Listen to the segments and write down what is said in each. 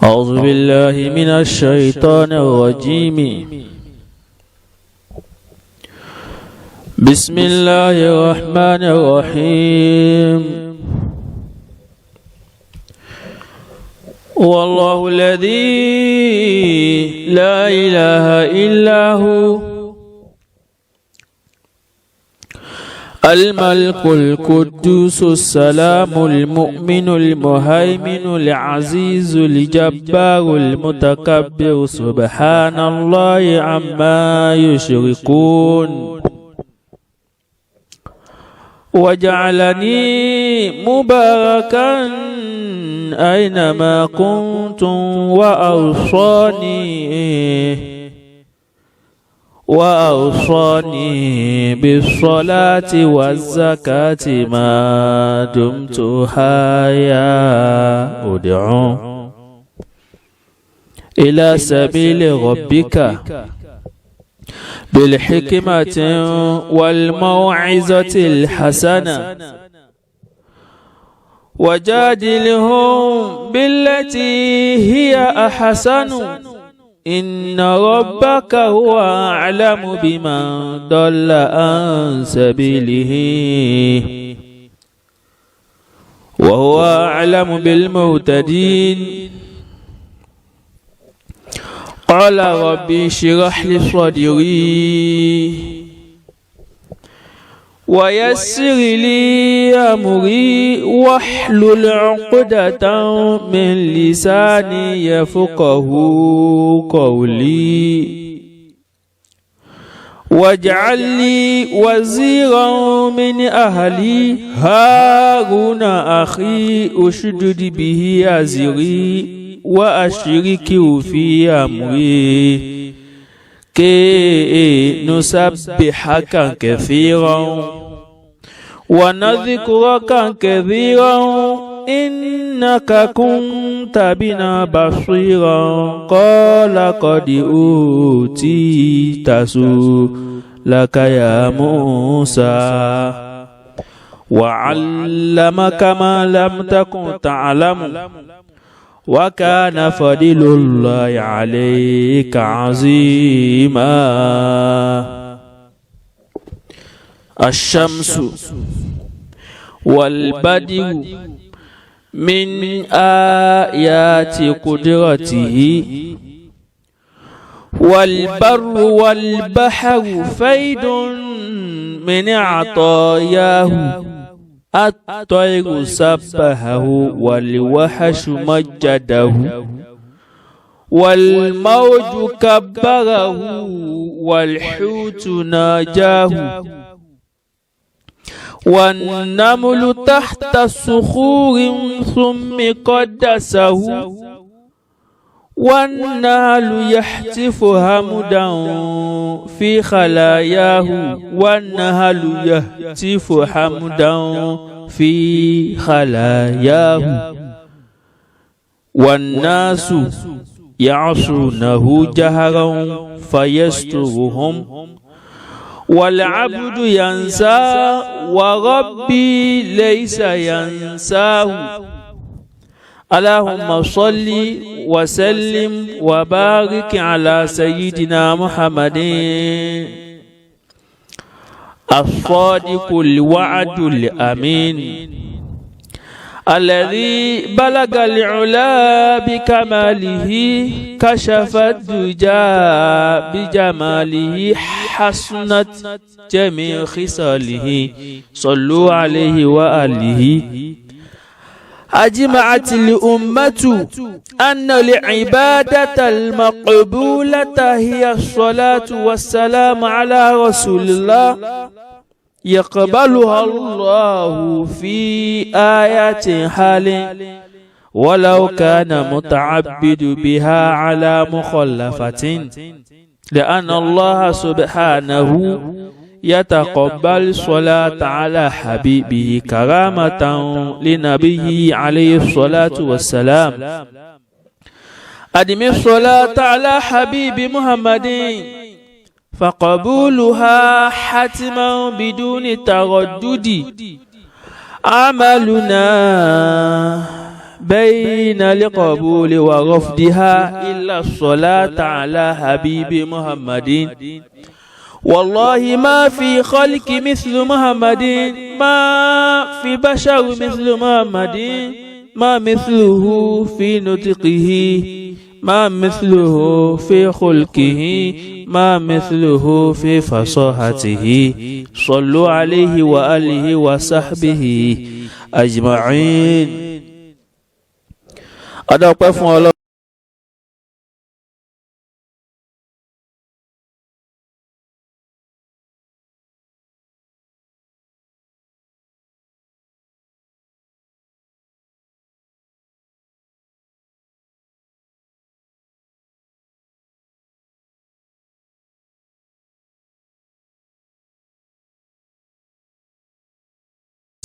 أعوذ بالله من الشيطان الرجيم. بسم الله الرحمن الرحيم. والله الذي لا إله إلا هو الملك القدوس السلام المؤمن المهيمن العزيز الجبار المتكبر سبحان الله عما يشركون. وجعلني مباركا أينما كنتم وأوصاني بالصلاة والزكاة ما دمت حيا. ادعو إلى سبيل ربك بالحكمة والموعظة الحسنة وجادلهم بالتي هي أحسن إن ربك هو أعلم بمن ضل عن سبيله وهو أعلم بالمهتدين. قال ربي اشرح لي صدري ويسر لي أمري واحلل عقدة من لساني يفقه قولي. واجعل لي وزيرا من أهلي هارون أخي أشدد به أزري وأشركه في أمري كي نسبحك كثيرا ونذكرك كثيرا إنك كنت بنا بصيرا. قال قد أوتيت سؤلك يا موسى وعلمك ما لم تكن تعلم وكان فضل الله عليك عظيما. الشمس والبدر من آيات قدرته والبر والبحر فيض من عطاياه. الطير سبحه والوحش مجده والموج كبره والحوت ناجاه. والنمل تحت الصخور ثم قدسه والنهل يحتف همدا في خلاياه. والنهل يهتف حمدا في خلاياه. والناس يعصونه جهرا فيسترهم والعبد ينسى وربي ليس ينساه. اللهم صل وسلم وبارك على سيدنا محمد الصادق الوعد الأمين الذي بلغ العلا بكماله كشف الدجى بجماله حسنت جميع خصاله. صلوا عليه وآله. أجمعت الأمة أن العبادة المقبولة هي الصلاة والسلام على رسول الله يقبلها الله في آيات حال ولو كان متعبد بها على مخلفة لأن الله سبحانه يتقبل صلاة على حبيبه كرامة لنبيه عليه الصلاة والسلام. أدم الصلاة على حبيب محمد فقبولها حتما بدون تردد. عملنا بين القبول ورفضها إلا الصلاة على حبيب محمد والله ما في خلق مثل محمد ما في بشر مثل محمد ما مثله في نطقه ما مثله في خلقه ما مثله في فصاحته صلوا عليه وآله وصحبه أجمعين. أدعوكم فún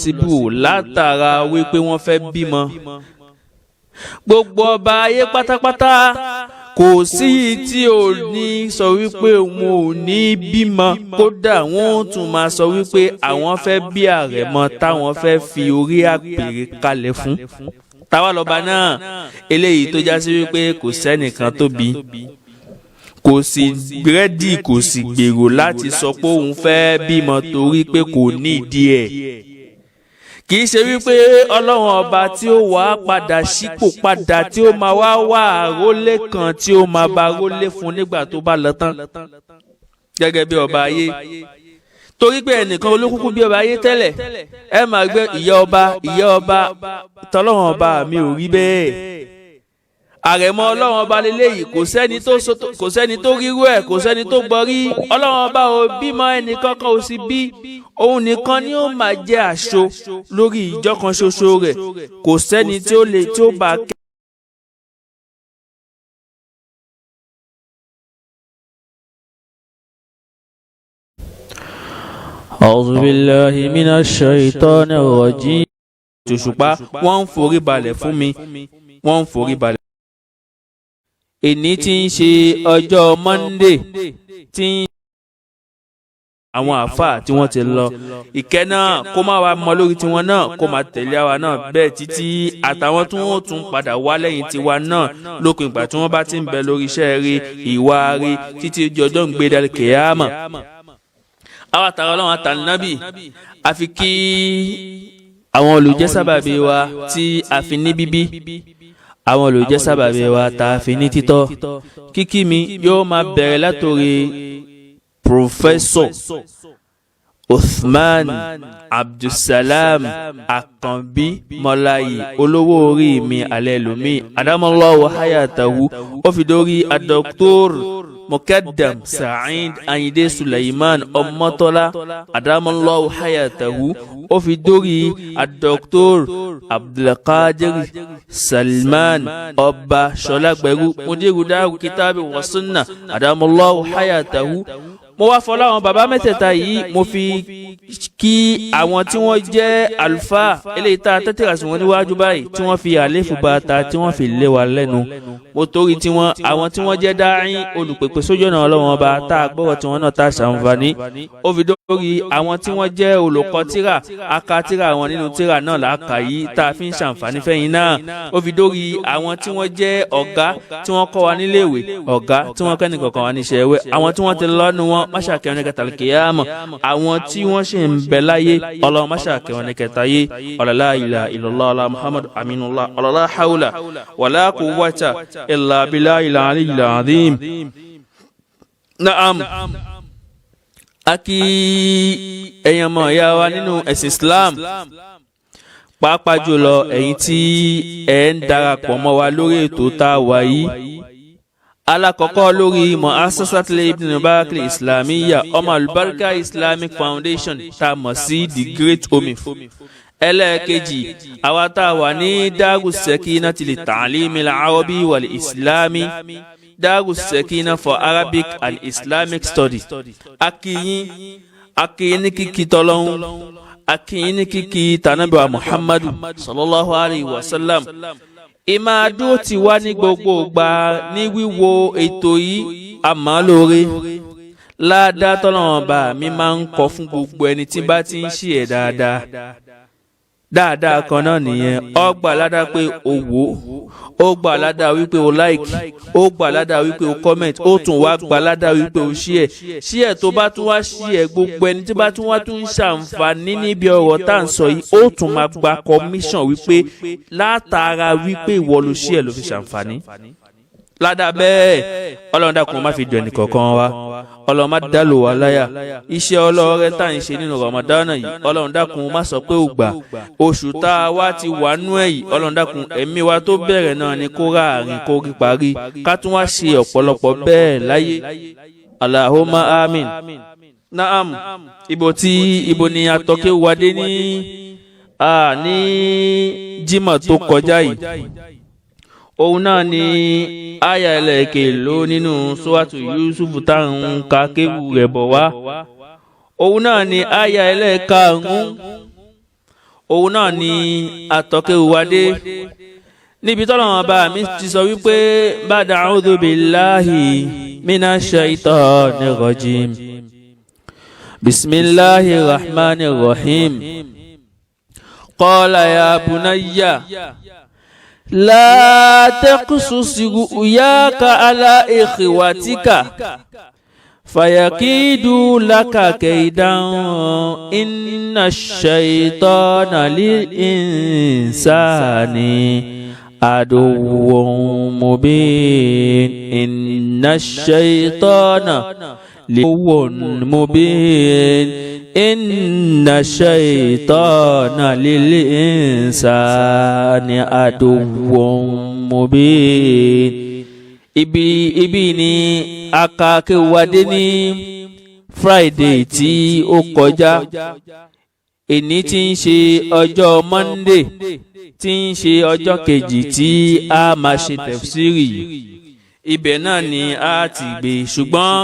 síbù látara wípé wọ́n fẹ́ bímọ. Gbogbo ọba ayé pátápátá kò sí tí ò ní sọ wípé òun ò ní bímọ, kódà wọ́n tún máa sọ wípé àwọn fẹ́ bí àrẹ̀mọ táwọn fẹ́ fi orí àpèrè kalẹ̀ fún. Táwa lọ́ba náà eléyìí tó já sí wípé kò sẹ́nìkan tó bí, kò sì rẹ́dì kò sì gbèrò láti sọ pé òun fẹ́ bímọ torí pé kò ní ìdí ẹ̀. Kì í ṣe wípé ọlọ́run ọba tí ó wà padà sípò padà tí ó máa wá àrólé kan tí ó máa bá rólé fún nígbà tó bá lọ tán gẹ́gẹ́ bí ọba ayé. Torí pé ẹnìkan olókùnkù bí ọba ayé tẹ́lẹ̀ ẹ máa gbé ìyá ọba tọ́lọ́run ọba mi ò rí bẹ́ẹ̀. Àrẹ̀mọ ọlọ́run ọba lélẹ́yìí kò sẹ́ni tó rírú ẹ̀, kò sẹ́ni tó gbọ́ rí. Ọlọ́run ọba ò bímọ, ẹnìkankan ò sì bí. Òun nìkan ni ó máa jẹ́ àṣọ lórí ìjọ kan ṣoṣo rẹ̀, kò sẹ́ni tí ó lè tí ó bá kẹ́. A'udhu billahi minash shaitanir rajim. Òṣùpá wọ́n ń forí balẹ̀ fún mi, wọ́n ń forí balẹ̀. Èní tí ń ṣe ọjọ́ Monday tí àwọn àáfàá tí wọ́n ti lọ, ìkẹ́ náà kó má wá mọ lórí tiwọn náà, kó má tẹ̀lé àwa náà bẹ́ẹ̀ títí àtàwọn tí wọ́n tún padà wá lẹ́yìn tiwa náà lópin ìgbà tí wọ́n bá ti ń bẹ lórí iṣẹ́ rí ìwà rí títí ọjọ́ ń gbé dal kiyama. Àwa tààrà ọlọ́run àtànábì àfi kí àwọn olùjẹ́sábàbí wa tí a fi ní bíbí, àwọn olùjẹ́sábàbí wa tá a fi ní títọ́. Kíkí mi yóò máa bẹ̀rẹ̀ látòrí Professor Uthman Abdulsalam Akanbi Mọ́láyì olówó orí mi alẹ́ lómi adamallahu hayatahu ó fi dórí Dr. Mukaddam Sa'id Ayinde Suleiman Ọmọtọ́lá adamallahu hayatahu ó fi dórí Dr. Abdulkadir Salman Ọba Ṣọlágbẹ̀rú mudiru Daru Kitabi wa Sunnah adamallahu hayatahu. Mo wá fọlá àwọn bàbá mẹ́tẹ̀ẹ̀ta yìí, mo fi kí àwọn tí wọ́n jẹ́ àlùfáà eléyìí tá a tẹ́tẹ̀rà sí wọn níwájú báyìí tí wọ́n fi àléfù bàtà tí wọ́n fi lé wa lẹ́nu. Mo torí tiwọn àwọn tí wọ́n jẹ́ dáhìn olùpèpè sójú ọ̀nà ọlọ́wọ́n ọba tá a gbọ́rọ̀ tiwọn náà tá a ṣàǹfààní. Ó fi dórí àwọn tí wọ́n jẹ́ olùkọ́ tíra, aka tíra àwọn nínú tíra náà làákà yìí tá a fi ń ṣàǹfààní fẹ́yìn náà. Ó fi dórí àwọn tí wọ́n jẹ́ ọ̀gá tí wọ́n kọ́ wa níléèwé, ọ̀gá tí wọ́n kẹ́ni kọ̀ọ̀kan wa níṣẹ́ ẹ̀wẹ́, àwọn tí wọ́n ti lọ́nu wọn máṣàkẹ́ ní kẹta kìyàmọ̀, àwọn tí wọ́n ṣe ń bẹ láyé ọlọ́run máṣàkẹ́ wọn ní kẹta yé ọ̀làlá ilà ìlọ́lá ọlá Muhammadu aminullah ọ̀làlá haúlà wàlá quwwata illa billahi al-aliyyil azim. Naam, a kí ẹ̀yin ọmọ ìyá wa nínú ẹ̀sìn Islam, pàápàá jùlọ ẹ̀yin tí ẹ̀ ń darapọ̀ mọ́ wa lórí ètò tá a wà yìí. Alákọ̀ọ́kọ́ lórí Mu'assasatul Ibn Mubarak Islamiyya ọmọ Al-Barka Islamic Foundation tá a mọ̀ sí The Great Omif. Ẹlẹ́ẹ̀kejì àwa tá a wà ní Darus Sakinah li Ta'lim al-Arabi wal-Islami, Darus Sakinah for Arabic and Islamic Study. Akíyín ní kíkí tọ́lọ́hún, akíyín ní kíkí tànábì wa Muhammadu sallallahu alayhi wa sallam. Ìmáàdúró ti wá ní gbogbo ìgbà ní wíwo ètò yìí àmọ́ lóore. Ládàá tọ́lọ́run bá mi máa ń kọ fún gbogbo ẹni tí bá ti ń ṣe ẹ̀ dáadáa. dáadáa kan náà nìyẹn. Ó gbà ládàá pé o wò ó gbà ládàá wípé o like, ó gbà ládàá wípé o comment, ó tún wá gbà ládàá wípé o share tó bá tún wá share gbogbo ẹni tí bá tún wá tún ṣàǹfààní níbi ọ̀rọ̀ tá à ń sọ yìí ó tún máa gba commission wípé látara wípé ìwọ ló share ló fi ṣàǹfààní. Ládàá bẹ́ẹ̀ Ọlọ́run dákun má fi dùn ẹnì kọ̀ọ̀kan wa, Ọlọ́run má dálò wá láyà. Iṣẹ́ ọlọ́rẹ́ tá à ń ṣe nínú Ramadana yìí Ọlọ́run dákun má sọ pé ò gbà. Oṣù tá a wá ti wà nú ẹ̀ yìí Ọlọ́run dákun ẹ̀mí wa tó bẹ̀rẹ̀ náà ni kó ráàrin kó rí parí, ká tún wá ṣe ọ̀pọ̀lọpọ̀ bẹ́ẹ̀ láyé. Allahumma amin. Naam, ibo ni atọ́kẹ́ wa dé ní Jímọ̀ tó kọjá yìí. Òun náà ni àyà ẹlẹ́ẹ̀kẹ́ ló nínú Suratu Yusuf táwọn ka kéwù rẹ̀ bọ̀ wá. Òun náà ni àyà ẹlẹ́ẹ̀karùn-ún. Òun náà ni atọ́kẹ́ wa dé. Níbi tọ́lọ́run bá mi ti sọ wípé ba'da a'udhu billahi minash shaitanir rajim. Bismillahir rahmanir rahim. Qala ya bunayya لا تقصص رؤياك على إخوتك فيكيدوا لك كيدا إن الشيطان للإنسان عدو مبين إن الشيطان عدو مبين إن الشيطان للإنسان عدو مبين. Ibi ni akakewade ní Friday tí ó kọjá, èní tí ń ṣe ọjọ́ Monday tí ń ṣe ọjọ́ kejì tí a máa ṣe tafsiri yìí. Ibẹ̀ náà ni a ti gbé, ṣùgbọ́n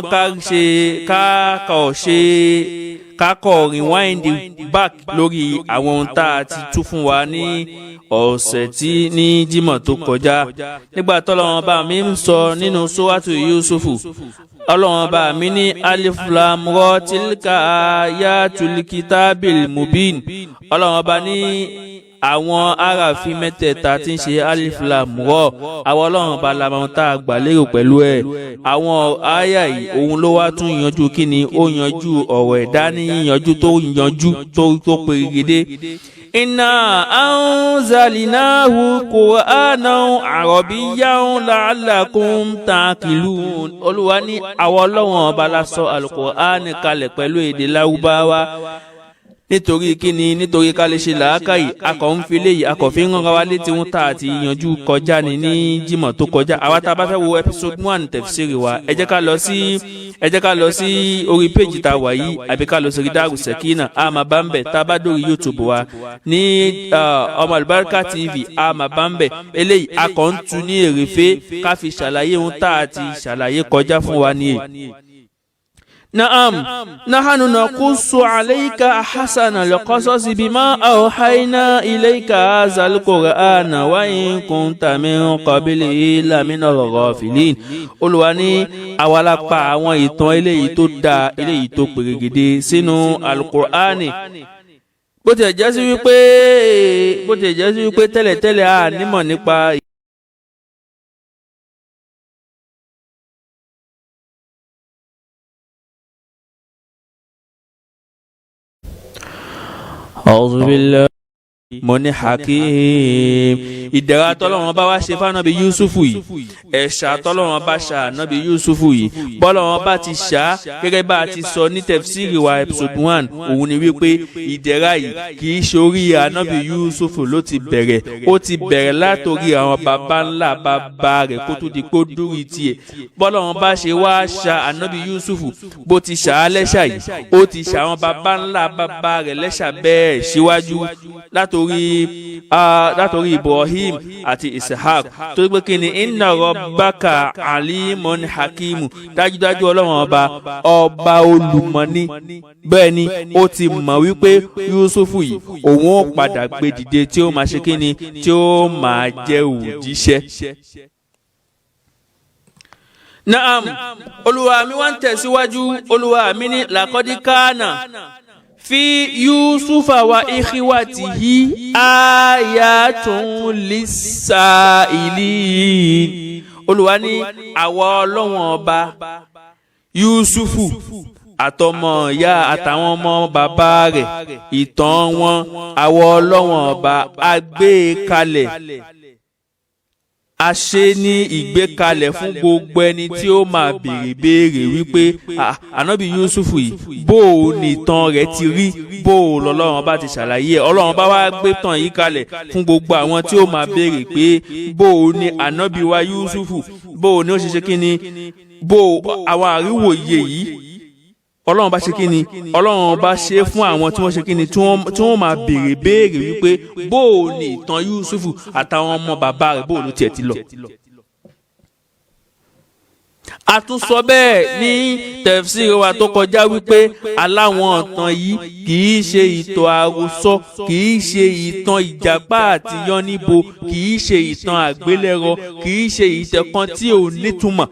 kákọ̀ rewind back lórí àwọn ohun tá a ti tú fún wa ní ọ̀sẹ̀ tí ní Jímọ̀ tó kọjá. Nígbà tọ́lọ́run bá mi ń sọ nínú Suratu Yusufu, Ọlọ́run bá mi ní Alif Lam Ra tilka ayatul kitabil mubin. Ọlọ́run bá ní àwọn aráàfin mẹ́tẹ̀ẹ̀ta tí ń ṣe Alif Lam Ra, àwọn Ọlọ́run bá lamọ̀ tá a gbà lérò pẹ̀lú ẹ̀. Àwọn àyà yìí òun ló wá tún yanjú kíni, ó yanjú ọ̀rọ̀ ẹ̀dá ní yanjú tó perégedé. Inna anzalnahu Qur'anan Arabiyyan la'allakum ta'qilun. Olúwa ní àwọn Ọlọ́run ọba la sọ Al-Qur'an kalẹ̀ pẹ̀lú èdè Lárúbáwá. Nítorí kíni, nítorí ká lè ṣe làákàyè, akọ̀ ń fi léyìí, akọ̀ fi ń rán wa létí wọn tá àti yanjú kọjá ní Jímọ̀ tó kọjá. Àwa tá a bá fẹ́ wo episode 1 tafsiri wa, ẹ jẹ́ ká lọ sí orí péjì tá a wà yìí, àbí ká lọ sórí Daru Sekina, a máa bá ń bẹ̀. Tá a bá dórí YouTube wa ní Ọmọ Àlùbáríkà TV, a máa bá ń bẹ̀. Eléyìí akọ̀ ń tu ní èrèfé ká fi ṣàlàyé wọn tá àti ṣàlàyé kọjá fún wa ní èyí. نعم نحن نقص عليك أحسن القصص بما أوحينا إليك هذا القرآن وإن كنت من قبله لمن الغافلين. Olúwa ní àwa la pa àwọn ìtàn eléyìí tó dáa, eléyìí tó perégedé sínú Al-Qur'ani. Bó ti jẹ́ sí wípé tẹ́lẹ̀tẹ́lẹ̀ a nímọ̀ nípa أعوذ بالله mo ní hakim. Ìdẹ̀ra tọ́lọ́run bá wá ṣe fánábì Yusufu yìí, ẹ̀ṣà tọ́lọ́run bá ṣà nábì Yusufu yìí, bọ́lọ́run bá ti ṣà gẹ́gẹ́ bá a ti sọ ní tafsiri wa episode 1. Òun ni wípé ìdẹ̀ra yìí kì í ṣorí ànábì Yusufu ló ti bẹ̀rẹ̀, ó ti bẹ̀rẹ̀ látòrí àwọn baba ńlá baba rẹ̀ kó tó di kó dórí tiẹ̀. Bọ́lọ́run bá ṣe wá ṣà ànábì Yusufu bó ti ṣà á lẹ́ṣà yìí, ó ti ṣà àwọn baba ńlá baba rẹ̀ lẹ́ṣà bẹ́ẹ̀ síwájú látòrí Ibrahim àti Ishaq. Torí pé kíni, inna rabbaka alimun hakimu, dájúdájú Ọlọ́run ọba olùmọ̀ni. Bẹ́ẹ̀ ni ó ti mọ̀ wípé Yusufu yìí òun ó padà gbé dìde tí ó máa ṣe kíni, tí ó máa jẹ́ òjíṣẹ́. Naam, Olúwa mi wá ń tẹ̀síwájú. Olúwa mi ní laqad kana fi yusufa wa ikhwatihi ayatun lis-sa'ilin. Olúwa ní àwa Ọlọ́run ọba Yusufu àtọmọ ìyá àtàwọn ọmọ bàbá rẹ̀ ìtàn wọn àwa Ọlọ́run ọba a gbé kalẹ̀ a ṣe ní ìgbékalẹ̀ fún gbogbo ẹni tí ó máa béèrè wípé ànábì Yusufu yìí bó o ní ìtàn rẹ̀ ti rí bó o lọ́lọ́run bá ti ṣàlàyé ẹ̀. Ọlọ́run bá wá gbé tàn yìí kalẹ̀ fún gbogbo àwọn tí ó máa béèrè pé bó o ní ànábì wa Yusufu bó o ní ó ṣe ṣe kí ni bó àwọn àríwòye yìí Ọlọ́run bá ṣe kí ni Ọlọ́run bá ṣe fún àwọn tí wọ́n ṣe kí ni tí wọ́n máa béèrè wípé bó o ní ìtàn Yusufu àtàwọn ọmọ bàbá rẹ̀ bó o ló tiẹ̀ ti lọ. A tún sọ bẹ́ẹ̀ ní tafsir wa tó kọjá wípé aláwọn ìtàn yìí kìí ṣe ìtàn àròsọ kìí ṣe ìtàn ìjàpá àti yánníbo kìí ṣe ìtàn àgbélẹ̀rọ kìí ṣe ìtàn kan tí ò nítumọ̀.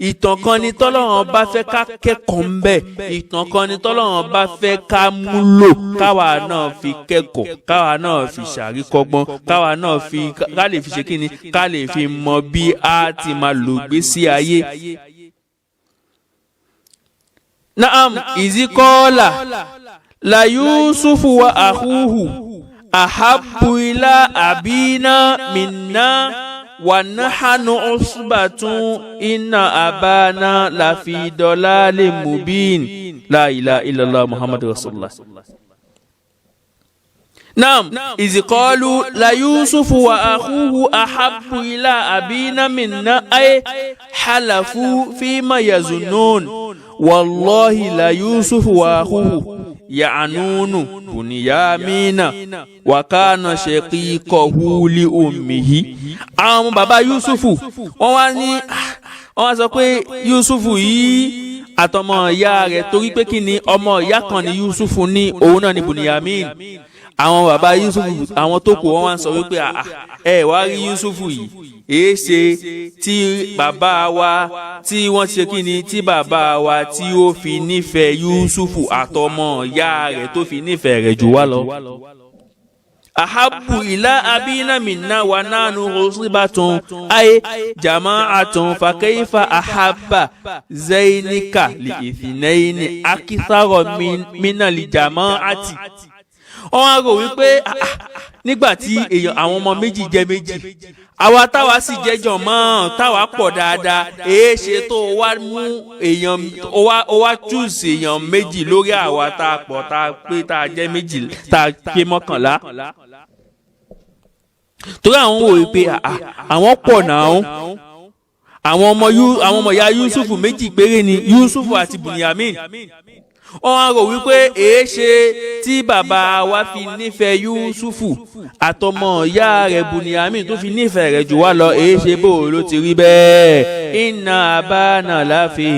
Ìtàn kan ni tọ́lọ́run bá fẹ́ ká kẹ́kọ̀ọ́ ń bẹ̀. Ìtàn kan ni tọ́lọ́run bá fẹ́ ká múlò káwa náà fi kẹ́kọ̀ọ́ káwa náà fi ṣàríkọ́gbọ́n káwa náà fi ká lè fi ṣe kí ni ká lè fi mọ bí a ti máa lò gbésí ayé. Naam izikola la Yusufu wa akhuhu ahabbu ila abina minna wa nahanu usbatun inna abana la fi dalalin mubin. La ilaha illallah Muhammadur Rasulullah. Naam izikalu la Yusufu wa akhuhu ahabbu ila abina minna ay halafu fima yazunnun wallahi la Yusufu wa akhuhu ya'nunu bunyamina wa kana shaqiqahu li ummihi. Àwọn bàbá Yusufu wọ́n wá sọ pé Yusufu yìí àtọmọ ìyá rẹ̀ torí pé kí ni ọmọ ìyá kan ni Yusufu ní òun náà ni Bunyamin. Àwọn bàbá Yusufu àwọn tó kù wọ́n wá sọ wípé ẹ wá rí Yusufu yìí èéṣe tí bàbá wa tí wọ́n ṣe kí ni tí bàbá wa tí ó fi nífẹ̀ẹ́ Yusufu àtọmọ ìyá rẹ̀ tó fi nífẹ̀ẹ́ rẹ̀ jù wá lọ. Ahabbu ila abina minna wa nanu usbatun ay jama'atun fa kayfa ahabba zainika li ithnaini akthara min li jama'ati. Wọ́n á rò wípé nígbà tí àwọn ọmọ méjì jẹ́ méjì àwa táwa sì jẹ́jọ mọ́ táwa pọ̀ dáadáa èé ṣe tó wá mú èèyàn ó wá choose èèyàn méjì lórí àwa tá a pọ̀ tá a pé tá a jẹ́ méjì tá a pé mọ́kànlá. Torí àwọn wò wípé àwọn pọ̀ náà àwọn ọmọ ìyá Yusufu méjì péré ni Yusufu àti Bunyamin. Wọ́n á rò wípé èé ṣe tí bàbá wa fi nífẹ̀ẹ́ Yusufu àtọmọ ìyá rẹ̀ Bunyamin tó fi nífẹ̀ẹ́ rẹ̀ jù wá lọ èé ṣe bó ló ti rí bẹ́ẹ̀. Inna abana lafi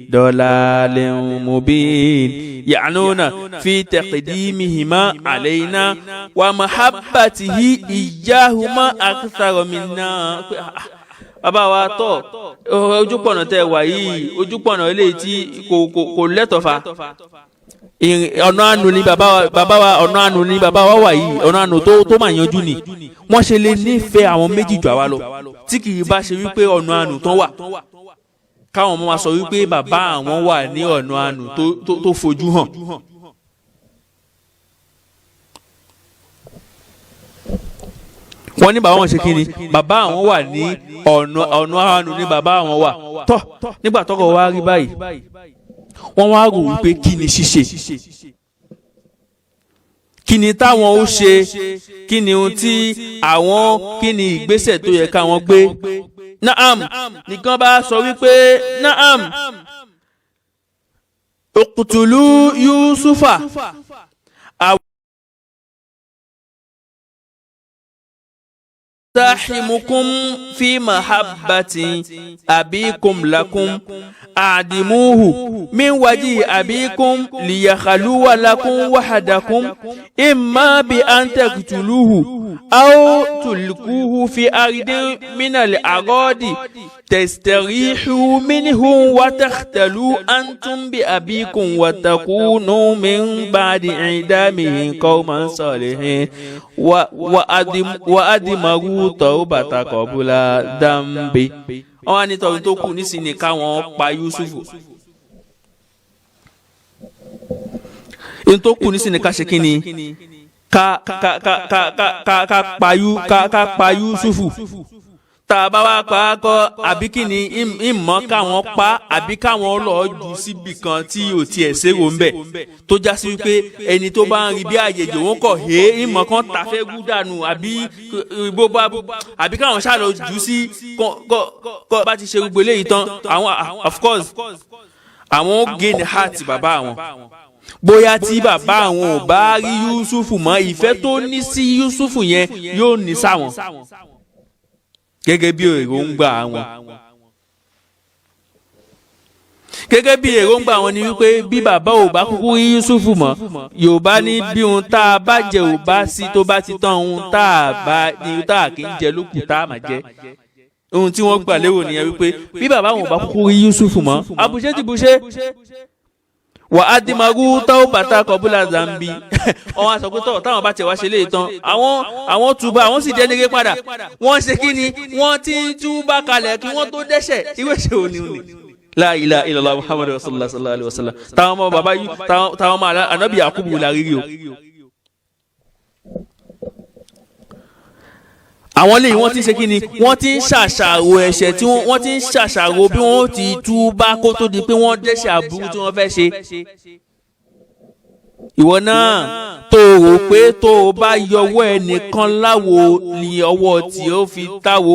dalalin mubin ya'nuna fi taqdimihima alayna wa mahabbatihi iyyahuma akthara minna. Bàbá wa tọ̀ ojúpọ̀nà tẹ́ wà yìí ojúpọ̀nà eléyìí tí kò lẹ́tọ̀fà ọ̀nà àánú ni bàbá wa ọ̀nà àánú ni bàbá wa wà yìí ọ̀nà àánú tó máa yanjú ni. Wọ́n ṣe lè nífẹ̀ẹ́ àwọn méjì jù àwa lọ tí kì í bá ṣe wípé ọ̀nà àánú tán wà káwọn ọmọ wa sọ wípé bàbá àwọn wà ní ọ̀nà àánú tó fojú hàn. Wọ́n ní bàbá wọn ṣe kíni bàbá àwọn wà ní ọ̀nà àánú ní bàbá àwọn wà tọ́ nígbà tọ́kọ̀ wá rí báyìí wọ́n wá rò wípé kí ni ṣíṣe kí ni táwọn ó ṣe kí ni ohun tí àwọn kí ni ìgbésẹ̀ tó yẹ káwọn gbé. Naam nìkan bá sọ wípé naam uqtulu Yusufa. يساحمكم في محبة أبيكم لكم أعدموه من وجه أبيكم ليخلو لكم وحدكم إما بأن تقتلوه أو تلقوه في أرض من الأراضي تستريحوا منه وتختلوا أنتم بأبيكم وتكونوا من بعد إعدامه قوما صالحين وأدمروا توبة قبل ذنب. wọ́n á ní tọ̀hún tó kù nísìnyí káwọn pa Yusufu. ní tó kù nísìnyí ká ṣe kí ni ká pa Yusufu. tá a bá wá pa á kọ́ àbí kí ni ìmọ̀ káwọn pa àbí káwọn lọ́ọ́ jù síbì kan tí ò tiẹ̀ ṣèrò ń bẹ̀ tó já sí wípé ẹni tó bá ń rí bí àjèjì òun kọ̀ hé ìmọ̀ kan tàfẹ́ gúdànù àbí àbí káwọn ṣàlọ́ jù sí kọ́ bá ti ṣe gbogbo eléyìí tán àwọn of course àwọn gain heart bàbá àwọn bóyá tí bàbá àwọn ò bá rí Yusufu mọ́ ìfẹ́ tó ní sí Yusufu yẹn yóò ní sáwọn gẹ́gẹ́ bí èròǹgbà wọn. gẹ́gẹ́ bí èròǹgbà wọn ni wípé bí bàbá ò bá kúkú rí Yusufu mọ́ Yorùbá ní bí ohun tá a bá jẹ ò bá sí tó bá ti tán ohun tá a bá ní tá a kì í jẹ lókùn tá a máa jẹ. ohun tí wọ́n gbà lérò nìyẹn wípé bí bàbá wọn ò bá kúkú rí Yusufu mọ́ àbùṣe ti bùṣe. wà á di magu táwọn bàtà kọbúlà zambi ọ̀hún aṣọ pé táwọn bá tẹ̀ wá ṣe léyìí tán àwọn túbà àwọn sì dẹ́nigé padà wọ́n ṣe kí ni wọ́n ti ń túbà kalẹ̀ kí wọ́n tó dẹ́ṣẹ̀ ìwé ṣe òní òní. La ilaha illallah Muhammadu rasulullah sallallahu alaihi wasallam táwọn ọmọ bàbá yìí táwọn ọmọ anabi Yakubu la rírí o. àwọn lèyìn wọ́n ti ṣe kí ni wọ́n ti ń ṣàṣàrò ẹ̀ṣẹ̀ tí wọ́n ti ń ṣàṣàrò bí wọ́n ti túbá kó tó di pé wọ́n dẹ́ṣẹ̀ aburú tí wọ́n fẹ́ ṣe. ìwọ náà tó rò pé tó o bá yọwọ́ ẹnìkan láwo ni ọwọ́ tí ó fi táwo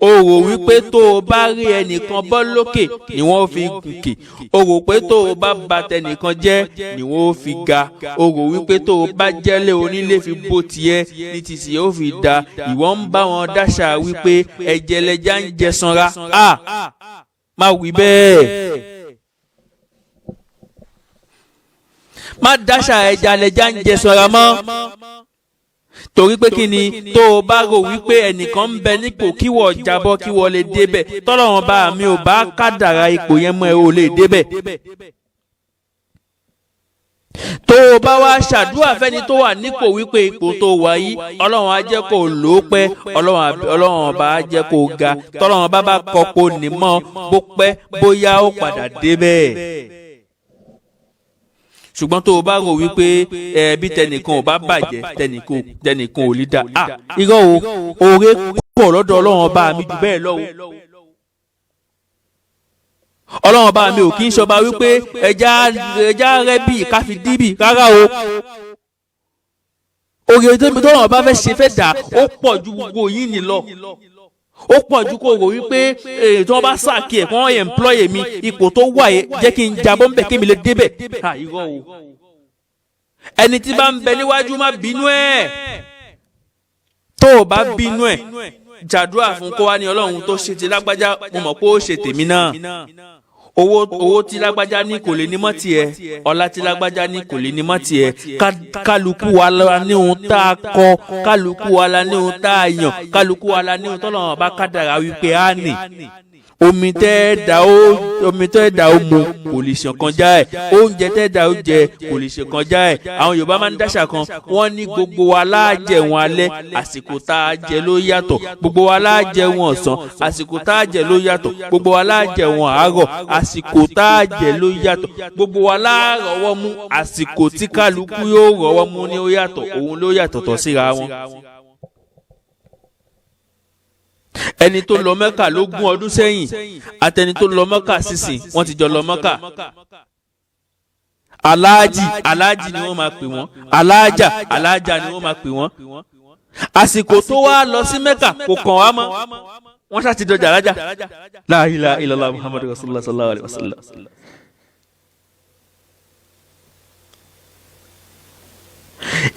o rò wípé tó o bá rí ẹnìkan bọ́ lókè ni wọ́n fi gùnkè o rò pé tó o bá bà tẹnìkan jẹ́ ni wọ́n fi ga o rò wípé tó o bá jẹ́lé onílé fi bó tiẹ̀ ní tìsí ó fi da ìwọ ń bá wọn dáṣà wípé ẹ̀jẹ̀ lẹja ń jẹ sanra má wí bẹ́ẹ̀. má dáṣà ẹja lẹja ń jẹ sọra mọ́ torí pé kí ni tó o bá rò wípé ẹnìkan ń bẹ nípò kíwọ jábọ́ kíwọ lè débẹ̀ tọ́lọ́run bá mi ò bá kádàrá ipò yẹn mọ́ ẹ ò lè débẹ̀. tó o bá wá ṣàdúrà fẹ́ni tó wà nípò wípé ipò tó wà yìí ọlọ́run á jẹ́ kó lò ó pẹ́ ọlọ́run bá á jẹ́ kó ga tọ́lọ́run bá kọ́pọ̀ nímọ̀ bó pẹ́ bóyá ó padà débẹ̀. ṣùgbọ́n tó o bá rò wípé bí tẹnìkan ò bá bàjẹ́ tẹnìkan ò lè dá irọ́ o oore pọ̀ lọ́dọ̀ ọlọ́run ọba mi jù bẹ́ẹ̀ lọ o. ọlọ́run ọba mi ò kí ń ṣọba wípé ẹja rẹ bí káfí díbì rárá o. oore tó ọlọ́run ọba fẹ́ ṣe fẹ́ dà ó pọ̀ ju gbogbo yín ni lọ. ó pọ̀ ju kó rò wípé tí wọ́n bá sàkí ẹ̀ kí wọ́n employ mi ipò tó wà yẹ jẹ́ kí n jábọ́ ńbẹ̀ kí mi lè débẹ̀. irọ́ o ẹni tí bá ń bẹ níwájú má bínú ẹ̀ tó o bá bínú ẹ̀ jàdúrà fún kó wá ní ọlọ́run tó ṣe ti lágbájá mo mọ̀ pé ó ṣe tèmi náà. owó tí lágbájá ní kò lè ní mọ́ tiẹ̀ ọlá tí lágbájá ní kò lè ní mọ́ tiẹ̀ kálukú wa la ní ohun tá a kọ kálukú wa la ní ohun tá a yàn kálukú wa la ní ohun tọ́lọ́run bá kádàrá wípé á nì. omi tẹ́ dà ó mu kò lè ṣàn kan já ẹ̀ oúnjẹ tẹ́ dà ó jẹ kò lè ṣàn kan já ẹ̀ àwọn Yorùbá máa ń dáṣà kan wọ́n ní gbogbo wa láàjẹun alẹ́ àsìkò tá a jẹ ló yàtọ̀ gbogbo wa láàjẹun ọ̀sán àsìkò tá a jẹ ló yàtọ̀ gbogbo wa láàjẹun àárọ̀ àsìkò tá a jẹ ló yàtọ̀ gbogbo wa láàrọ̀wọ́ mú àsìkò tí kálukú yóò rọ̀wọ́ mú ní ó yàtọ̀ òun ló yàtọ̀ tọ̀ síra wọn. ẹni tó lọ Mẹ́kà lógún ọdún sẹ́yìn àtẹni tó lọ Mẹ́kà sísìn wọ́n ti jọ lọ Mẹ́kà. aláàjì ni wọ́n máa pè wọ́n aláàjà ni wọ́n máa pè wọ́n. àsìkò tó wá lọ sí Mẹ́kà kò kàn wá mọ́ wọ́n ṣáà ti dọjà alájà. La ilaha illallah Muhammadu rasulullah sallallahu alaihi wasallam.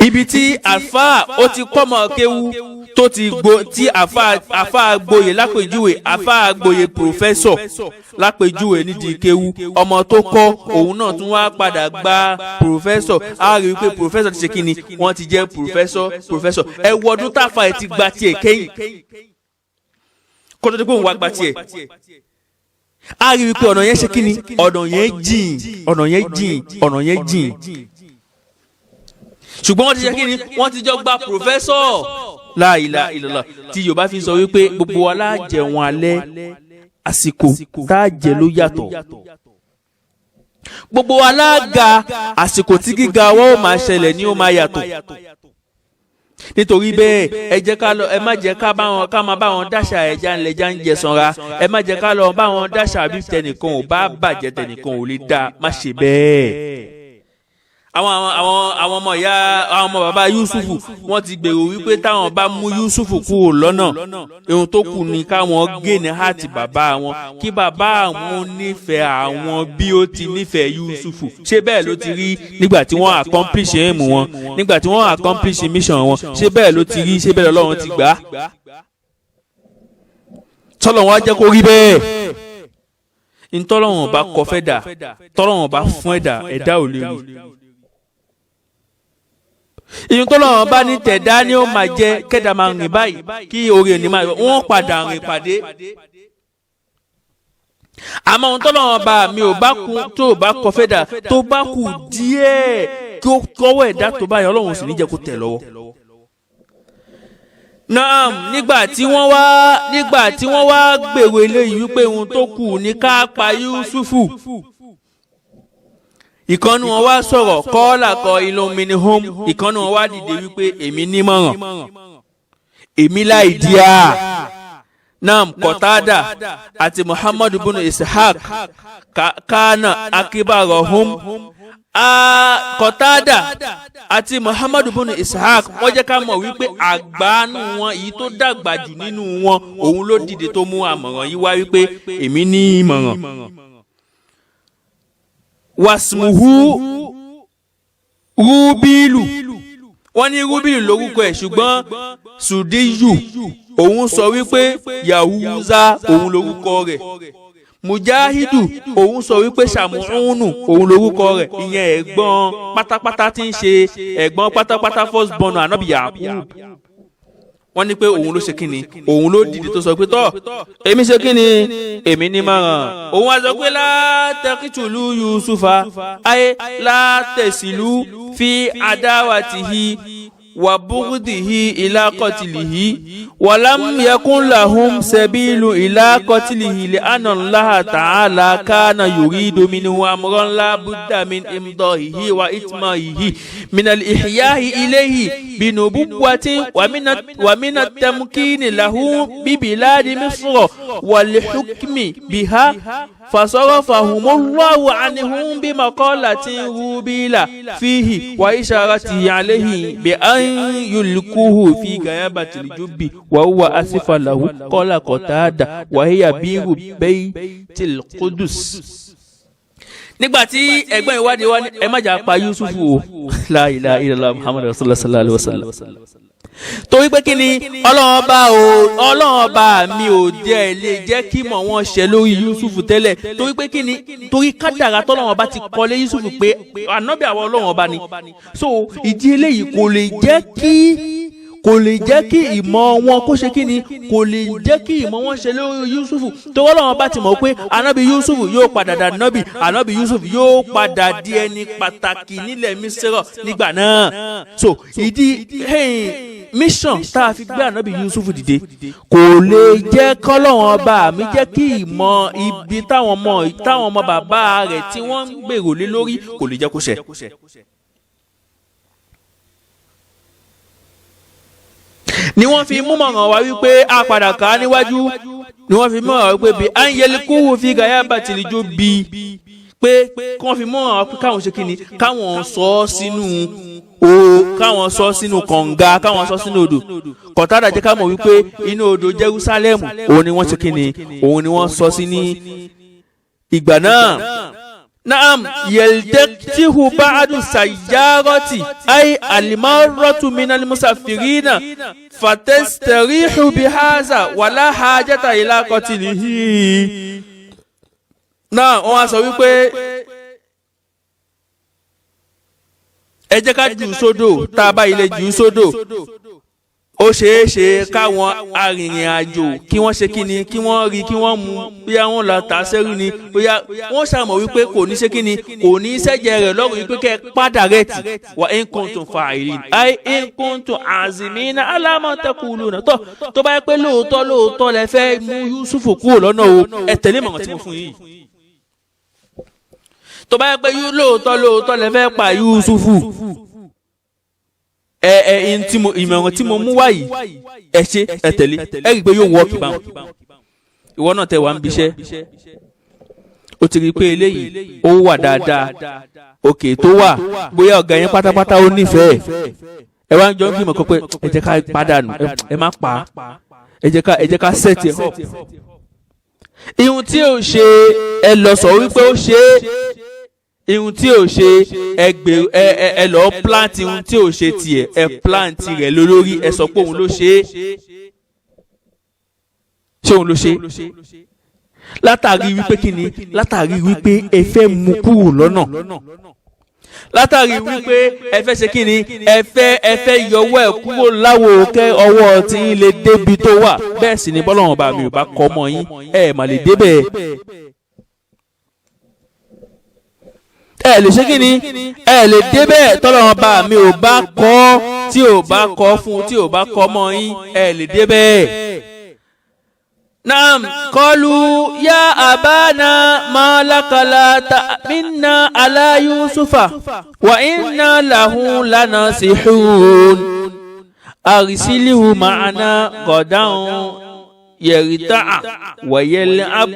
ibi tí àfáà ó ti kọ́mọ kéwú tó ti gbo tí àfáà gboyè lápèjúwe àfáà gboyè pòfẹ́sọ̀ lápèjúwe nídìí kéwú ọmọ tó kọ́ òun náà tún wá padà gba pòfẹ́sọ̀ á rí i pé pòfẹ́sọ̀ ti ṣe kí ni wọ́n ti jẹ́ pòfẹ́sọ̀ ẹ wo ọdún táfà ẹ ti gba tiẹ̀ kẹ́yìn kó tó dé pé òun wá gba tiẹ̀ á rí i pé ọ̀nà yẹn ṣe kí ni ọ̀nà yẹn jìn ṣùgbọ́n wọ́n ti ṣe kí ni wọ́n ti jọ gba pòfẹ́sọ̀ la ilaha illallah tí Yorùbá fi sọ wípé gbogbo wa láàjẹ wọn alẹ́ àsìkò tá a jẹ ló yàtọ̀ gbogbo wa láàga àsìkò tí gíga wa ó máa ṣẹlẹ̀ ni ó máa yàtọ̀ nítorí bẹ́ẹ̀ ẹ jẹ́ ká lọ ẹ má jẹ́ ká máa bá wọn dáṣà ẹja ńlẹ̀já ń jẹ sanra ẹ má jẹ́ ká lọ bá wọn dáṣà bí tẹnìkan ò bá bàjẹ́ tẹnìkan ò lè dá má ṣe bẹ́ẹ̀. àwọn ọmọ ìyá àwọn ọmọ bàbá Yusufu wọ́n ti gbèrò wípé táwọn bá mú Yusufu kúrò lọ́nà ohun tó kù ni káwọn gé ní hàtì bàbá wọn kí bàbá àwọn nífẹ̀ẹ́ àwọn bí ó ti nífẹ̀ẹ́ Yusufu ṣé bẹ́ẹ̀ ló ti rí nígbà tí wọ́n accomplish aim wọn nígbà tí wọ́n accomplish mission wọn ṣé bẹ́ẹ̀ ló ti rí ṣé bẹ́ẹ̀ lọ́wọ́ ti gbà á tọ́lọ̀ wọn á jẹ́ kó rí bẹ́ẹ̀ ntọ́lọ́wọ̀n bá kọ fẹ́ dà tọ́lọ́wọ̀n bá fún ẹ̀dá ò lè rí ìyẹn tọ́lọ́wọ̀n bá ní tẹ̀dá ni ó máa jẹ́ kẹ́dà máa rìn báyìí kí orí ẹni máa wọ́n padà rìn pàdé àmọ́ ohun tọ́lọ́wọ̀n bá mi ò bá kú tó o bá kọ fẹ́ dà tó bá kù díẹ̀ kí ó kọ́wọ́ ẹ̀dá tó báyìí Ọlọ́run sì ní jẹ́ kó tẹ̀ lọ́wọ́. Naam nígbà tí wọ́n wá gbèrò eléyìí wípé ohun tó kù ní ká pa Yusufu ìkànnì wọn wá sọ̀rọ̀ kọ́ọ́là kọ ilomini home ìkànnì wọn wá dìde wípé èmi nímọ̀ràn èmi láì díà Naam Qatada àti Muhammadu bunu Ishaq kana akibarahum Qatada àti Muhammadu bunu Ishaq wọ́n jẹ́ ká mọ̀ wípé àgbánu wọn èyí tó dàgbà jù nínú wọn òun ló dìde tó mú àmọ̀ràn yìí wá wípé èmi ní ìmọ̀ràn. Wasmuhu Rubilu wọ́n ní Rubilu lórúkọ ẹ̀ ṣùgbọ́n Sudiyu òun sọ wípé Yahuza òun lórúkọ rẹ̀ Mujahidu òun sọ wípé Samuunu òun lórúkọ rẹ̀ ìyẹn ẹ̀gbọ́n pátápátá tí ń ṣe ẹ̀gbọ́n pátápátá first born Ànábì Yakub wọ́n ní pé òun ló ṣe kíni òun ló dìde tó sọ pé tọ́ èmi ṣe kíni èmi ní mọ̀ràn òun wá sọ pé látẹ̀kítùlù Yusufa ayé látẹ̀sílù fi adáwàtìhì وبغضه إلى قتله ولم يكن لهم سبيل إلى قتله لأن الله تعالى كان يريد منه أمرا لا بد من إمضائه وإتمامه من الإحياء إليه بنبوة ومن التمكين له ببلاد مصر والحكم بها فصرفهم الله عنهم بمقالة روبيل فيه وإشارته عليه بأن يلقوه في غيابة الجب وهو أسف له قال قتادة وهي بير بيت القدس. nígbàtí ẹ̀gbọ́n ìwádìí wa ní ẹ má jà pa Yusufu o la ilaha illallah Muhammad rasulullah sallallahu alaihi wasallam torí pé kí ni ọlọ́run ọba mi ò jẹ́ lè jẹ́ kí mọ̀ wọ́n ṣe lórí Yusufu tẹ́lẹ̀ torí pé kí ni torí kádàrá tọ́lọ́run ọba ti kọ́lé Yusufu pé ànábì àwọn ọlọ́run ọba ni so ìdí eléyìí kò lè jẹ́ kí ìmọ̀ wọn kó ṣe kí ni kò lè jẹ́ kí ìmọ̀ wọn ṣe lórí Yusufu tó Ọlọ́run bá ti mọ̀ pé ànábì Yusufu yóò padà dà nábì ànábì Yusufu yóò padà di ẹni pàtàkì nílẹ̀ Mísírà nígbà náà so ìdí mission tá a fi gbé ànábì Yusufu dìde kò lè jẹ́ k'Ọlọ́run ọba mi jẹ́ kí ìmọ̀ ibi táwọn ọmọ bàbá rẹ̀ tí wọ́n ń gbèrò lé lórí kò lè jẹ́ kó ṣẹ. ni wọ́n fi mú mọ̀ràn wá wípé a padà kà á níwájú ni wọ́n fi mú mọ̀ràn wípé bí à ń yẹlẹ kúrò fi gàyà bàtìlíjó bí pé kí wọ́n fi mú mọ̀ràn wá pé káwọn ṣe kíni káwọn sọ sínú kànga káwọn sọ sínú odò Qatada jẹ́ ká mọ̀ wípé inú odò Jerusalem òun ni wọ́n ṣe kíni òun ni wọ́n sọ sí ní ìgbà náà نعم يلتقطه بعض السيارة أي المارة من المسافرين فتستريح بهذا ولا حاجة إلى قتله. náà wọ́n á sọ wípé ẹ jẹ́ ká jù sódò, tá a bá ilé jù sódò ó ṣeé ṣe káwọn arìnrìn-àjò kí wọ́n ṣe kí ni, kí wọ́n rí, kí wọ́n mú, bóyá wọ́n lọ tà sẹ́rù ni, bóyá wọ́n ṣàmọ̀ wípé kò ní ṣe kí ni, kò ní sẹ́jẹ̀ rẹ̀ lọ́rùn wípé kẹ́ padà rẹ̀ tì wà in kuntum fa'ilin ay in kuntum azimina ala ma taquluna. tó bá yẹ pé lóòótọ́ lẹ fẹ́ mú Yusufu kúrò lọ́nà o, ẹ tẹ̀lé mọ̀ràn tí mo fún yìí. tó bá yẹ pé lóòótọ́ lẹ fẹ́ pa Yusufu, ìmọ̀ràn tí mo mú wá yìí ẹ ṣe, ẹ tẹ̀lé, ẹ rí i pé yóò wọ́ọ̀kì báwọn. ìwọ náà tẹ wà ń bíṣẹ́, ó ti rí i pé eléyìí ó wà dáadáa, òkè tó wà, bóyá ọ̀gá yẹn pátápátá ó nífẹ̀ẹ́, ẹ wá ń jọ ń gbìmọ̀ kan pé ẹ jẹ́ ká pàdánù, ẹ má pa á, ẹ jẹ́ ká set ẹ̀ up. ihun tí ò ṣe ẹ lọ sọ wípé ó ṣe é, ihun tí ò ṣe ẹ lọ plant ihun tí ò ṣe tiẹ̀, ẹ plant rẹ̀ lórí, ẹ sọ pé òun ló ṣe é. ṣé òun ló ṣe é? látàrí wípé kí ni, látàrí wípé ẹ fẹ́ mú kúrò lọ́nà, látàrí wípé ẹ fẹ́ ṣe kí ni, ẹ fẹ́ yọwọ́ ẹ̀ kúrò láwo kẹ́ ọwọ́ tí ń lè débi tó wà. bẹ́ẹ̀ sì ni bọ́lọ́run bá mi ò bá kọ́ ọmọ yín ẹ mà lè débẹ̀. ẹ lè ṣe kí ni, ẹ lè débẹ̀ tọ́lọ́run bá mi ò bá kọ́, tí ò bá kọ́ fún, tí ò bá kọ́ ọmọ yín ẹ lè débẹ̀. Naam, qalu ya abana ma laka la ta'minna ala Yusufa wa inna lahu lanasihun arsilhu ma'ana ghadan yarta'a wa yal'ab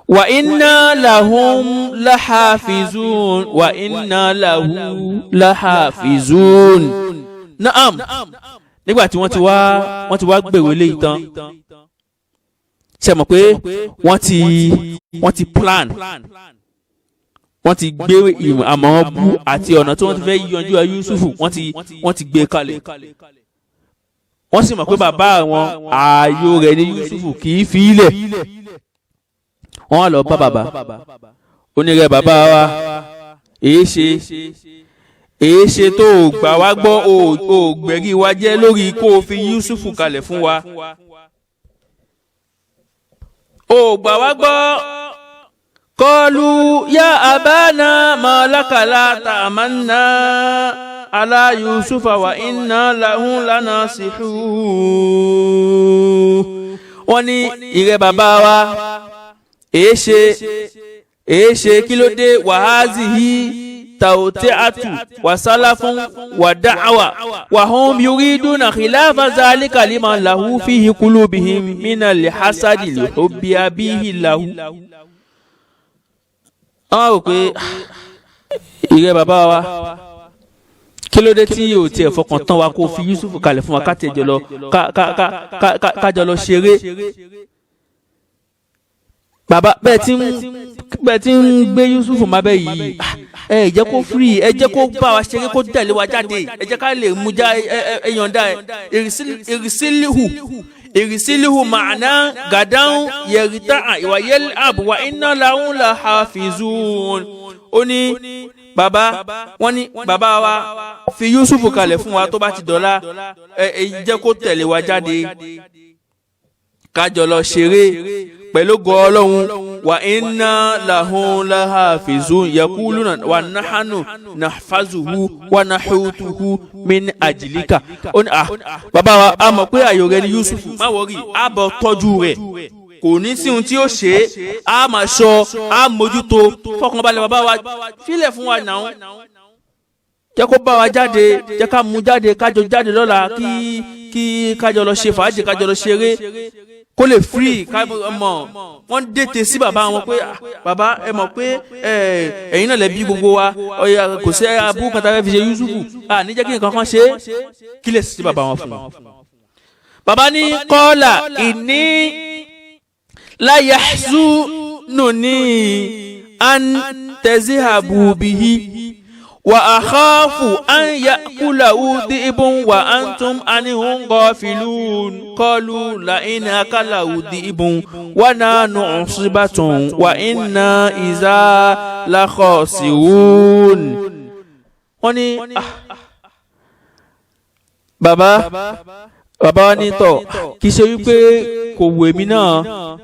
wa inna lahum lahafizun wa inna lahu lahafizun. Naam, nígbà tí wọ́n ti wá gbèrò eléyìí tán, ṣe mọ̀ pé wọ́n ti plan, wọ́n ti gbé àmọ́ bú àti ọ̀nà tí wọ́n ti fẹ́ yanjú Yusufu, wọ́n ti gbé kalẹ̀. wọ́n sì mọ̀ pé bàbá àwọn ààyò rẹ̀ ní Yusufu kì í fi ilẹ̀. wọ́n wá lọ bá bàbá, onírẹ̀ bàbá wa èé ṣe tó o gbà wá gbọ́, o gbẹ̀rí wa jẹ́ lórí kó o fi Yusufu kalẹ̀ fún wa. ó gbà wá gbọ́. Qalu ya abana ma laka la ta'manna ala Yusufa wa inna lahu lanasihun. wọ́n ní ìrẹ́ bàbá wa èé ṣe kí ló dé, wàhálì tawti'atu wa salafun wa da'wa wa hum yuriduna khilafa zalika liman lahu fihi qulubihim min al-hasadi li hubbi abihi lahu. àwọn rò pé ìrẹ́ bàbá wa kí ló dé tí yóò tiẹ̀ fọkàn tán wa kó fi Yusufu kalẹ̀ fún wa ká tẹ̀jọ lọ kájọ lọ ṣeré. bàbá bẹ́ẹ̀ tí ń gbé Yusufu má bẹ́ yìí, ẹ jẹ́ kó free, ẹ jẹ́ kó bá wa ṣeré, kó tẹ̀lé wa jáde, ẹ jẹ́ ká lè mú já ẹ̀yọ̀ǹda ẹ̀. Irsilihu ma'ana gadan yarta'a wa yal'ab wa inna lahu lahafizun. ó ní bàbá, wọ́n ní bàbá wa fi Yusufu kalẹ̀ fún wa, tó bá ti dọ̀la ẹ jẹ́ kó tẹ̀lé wa jáde kájọ lọ ṣeré pẹ̀lú gọ́ Ọlọ́run. wa inna lahu lahafizun yaquluna wa nahnu nahfazuhu wa nahutuhu min ajlika. ó ní bàbá wa a mọ̀ pé àyò rẹ ni Yusufu, má wọrí, a bọ̀ tọ́jú rẹ̀, kò ní sí ohun tí ó ṣe é, a máa ṣọ́, a mójútó, fọkànbalẹ̀ bàbá wa, fílẹ̀ fún wa náà, jẹ́ kó bá wa jáde, jẹ́ ká mú jáde, kájọ jáde lọ́la, kí kájọ lọ ṣe fàájì, kájọ lọ ṣeré, kó lè free. wọ́n dètè sí bàbá wọn pé bàbá ẹ mọ̀ pé ẹ̀yin náà lẹ bí gbogbo wa, kò sí abúrú kan tá a fẹ́ fi ṣe Yusufu, níjẹ́ kí nǹkan kan ṣe é, kí lè sí bàbá wọn fún un. bàbá ní qala inni la yahzununi أن تذهبوا به وأخاف أن يأكله ذئب وأنتم عنه غافلون قالوا لئن أكله ذئب ونحن عصبة وإنا إذا لخاسرون. wọ́n ní bàbá wa ní tọ̀ kì í ṣe wípé kò wù èmi náà.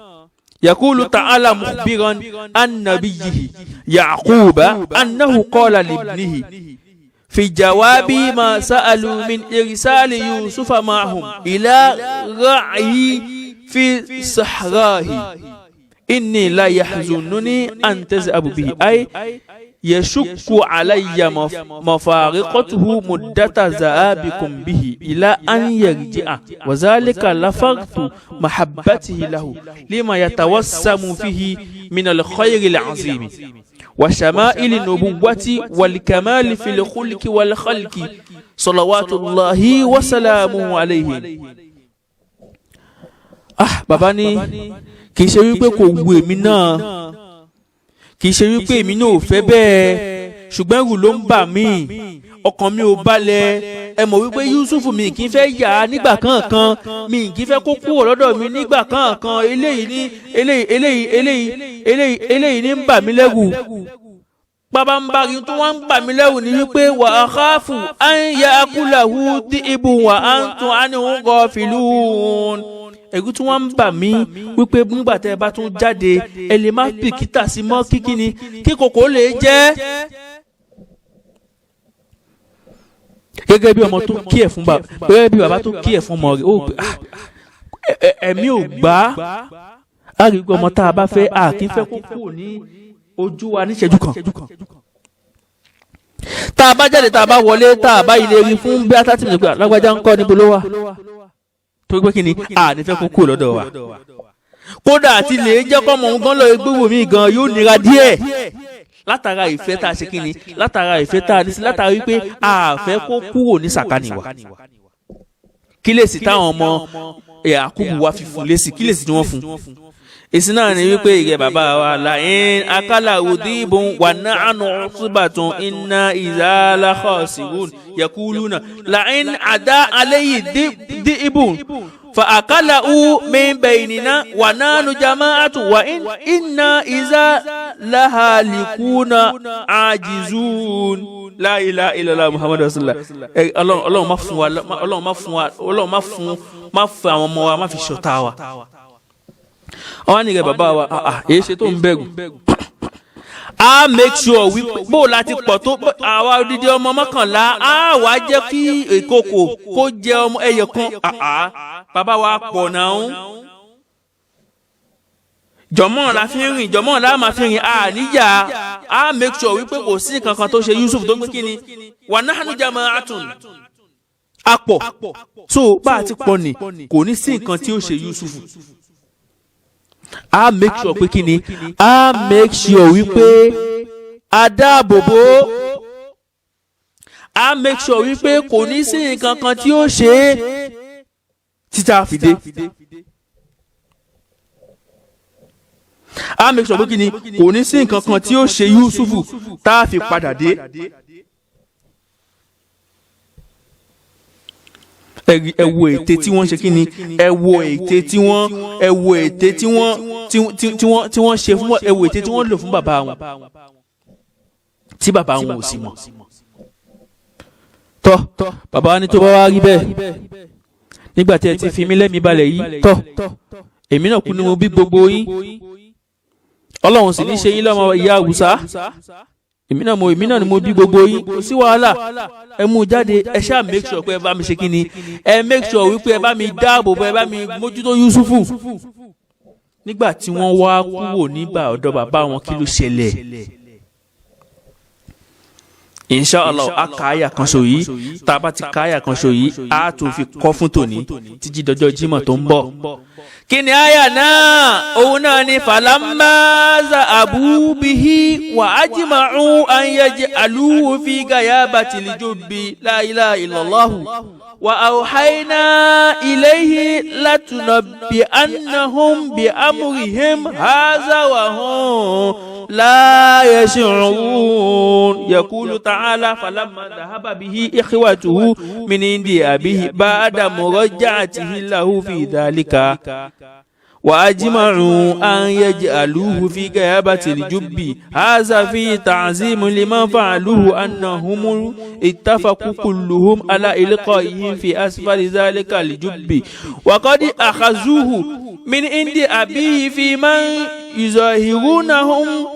يقول تعالى مخبرا عن نبيه يعقوب أنه قال لابنه في جواب ما سألوا من إرسال يوسف معهم إلى رعي في الصحراء إني لا يحزنني أن تذهبوا به أي يشك علي مفارقته مدة ذهابكم به إلى أن يرجع وذلك لفرط محبته له لما يتوسم فيه من الخير العظيم وشمائل النبوة والكمال في الخلق والخلق صلوات الله وسلامه عليه. bàbá ní kì í ṣe wípé kò wù èmi náà, kì í ṣe wípé èmi náà ò fẹ́ bẹ́ẹ̀, ṣùgbọ́n ẹ̀rù ló ń bà mí, ọkàn mi ò balẹ̀. ẹ mọ̀ wípé Yusuf mi kì í fẹ́ yà á nígbà kankan, mi kì í fẹ́ kó kúrò lọ́dọ̀ mi nígbà kankan. eléyìí ní ń bà mí lẹ́rù. pabambari tó wá ń bà mí lẹ́rù ni wípé wa akhafu an ya'kulahu dhi'bu wa antum anhu ghafilun. ẹ̀rù tí wọ́n ń bà mí wípé nígbà tẹ́ ẹ bá tún jáde ẹ lè má bìkítà sí mọ́ kíkíni kí kòkó lè jẹ́. gẹ́gẹ́ bí ọmọ tó kí ẹ̀ fún bàbá, gẹ́gẹ́ bí bàbá tó kí ẹ̀ fún ọmọ rẹ̀, ẹ̀mí ò gbà á rí i pé ọmọ tá a bá fẹ́ a kì í fẹ́ kó kúrò ní ojú wa níṣẹ́jú kan. tá a bá jáde tá a bá wọlé tá a bá ilé rí fún bí ata tí mo gbà lágbájá ń kọ́ níbo ló wà. torí pé kí ni a ní fẹ́ kó kúrò lọ́dọ̀ wa. kódà àti lè jẹ́ kọ́ ọmọ òun gan lọ gbówó mi gan yóò nira díẹ̀. látara ìfẹ́ tá a ṣe kí ni, látara ìfẹ́ tá a ní sí, látara wípé a fẹ́ kó kúrò ní sàkánì wa. kí lè sì táwọn ọmọ Yakubu wa fi fún lésì, kí lè sì tí wọ́n fún. èsì náà ni wípé ìrẹ́ bàbá wa la'in akalahu dhibun wa nahnu usbatun inna idha la khasirun yaquluna la'in ada alayhi dhibun fa akalahu min baynina wa nahnu jama'atu wa inna idha la halikuna ajizun. La ilaha illallah Muhammadu rasulullah. Ọlọ́run má fún wa, Ọlọ́run má fún àwọn ọmọ wa, má fi ṣọ̀tá wa. Ọwọ́ nìyẹn bàbá wa èyí ṣe tó ń bẹ̀rù. a make sure wípé bó láti pọ̀ tó àwa odidi ọmọ mọ́kànlá a wá jẹ́ kí ìkòkò kó jẹ ọmọ ẹyẹ kan. bàbá wa pọ̀ náà jọmọ́ la fi rìn, jọmọ́ la máa fi rìn níyà. a make sure wípé kò sí kankan tó ṣe Yusuf tó ń gbé kíni wa nahnu jama'atun apọ̀ tó bá a ti pọ̀ ní kò ní sí nǹkan tí ó ṣe Yusuf. a make sure pé kíni, a make sure wípé a dáàbòbò, a make sure wípé kò ní sí nǹkan kan tí ó ṣe é títà fìdé. a make sure pé kíni kò ní sí nǹkan kan tí ó ṣe Yusufu tá a fi padà dé. ẹ wo ète tí wọ́n ṣe kíni, ẹ wo ète tí wọ́n ṣe fún, ẹ wo ète tí wọ́n lò fún bàbá wọn tí bàbá wọn ò sì mọ̀. tọ́ bàbá wa ní tó bá wá rí bẹ́ẹ̀ nígbà tí ẹ ti fi mí lẹ́mìí balẹ̀ yìí, tọ́ èmi náà kú ni mo bí gbogbo yín, Ọlọ́run sì ní ṣe yín lọ́mọ ìyá àwùsá, èmi náà ni mo bí gbogbo yín, kò sí wàhálà, ẹ mú jáde, ẹ ṣáà make sure pé ẹ bá mi ṣe kí ni, ẹ make sure wípé ẹ bá mi dáàbò bò, ẹ bá mi mójútó Yusufu. nígbà tí wọ́n wá kúrò nígbà ọ̀dọ̀ bàbá wọn, kí ló ṣẹlẹ̀? inshallah a ka àyà kan so yìí, tá a bá ti ka àyà kan so yìí a tún fi kọ́ fún tòní títí dọjọ́ Jímọ̀ tó ń bọ̀. kí ni àyà náà? òun náà ni falamma za'abu bihi wa ajma'u an yaj'aluhu fi ghayabatil jubbi la ilaha illallah wa awhayna ilayhi latunabbi'annahum bi amrihim hadha wa hum لا يشعرون. يقول تعالى فلما ذهب به إخوته من عند أبيه بعد مرجعته له في ذلك وأجمعوا أن يجعلوه في غيابة الجب. هذا فيه تعظيم لمن فعلوه أنهم اتفقوا كلهم على إلقائهم في أسفل ذلك الجب وقد أخذوه من عند أبيه في من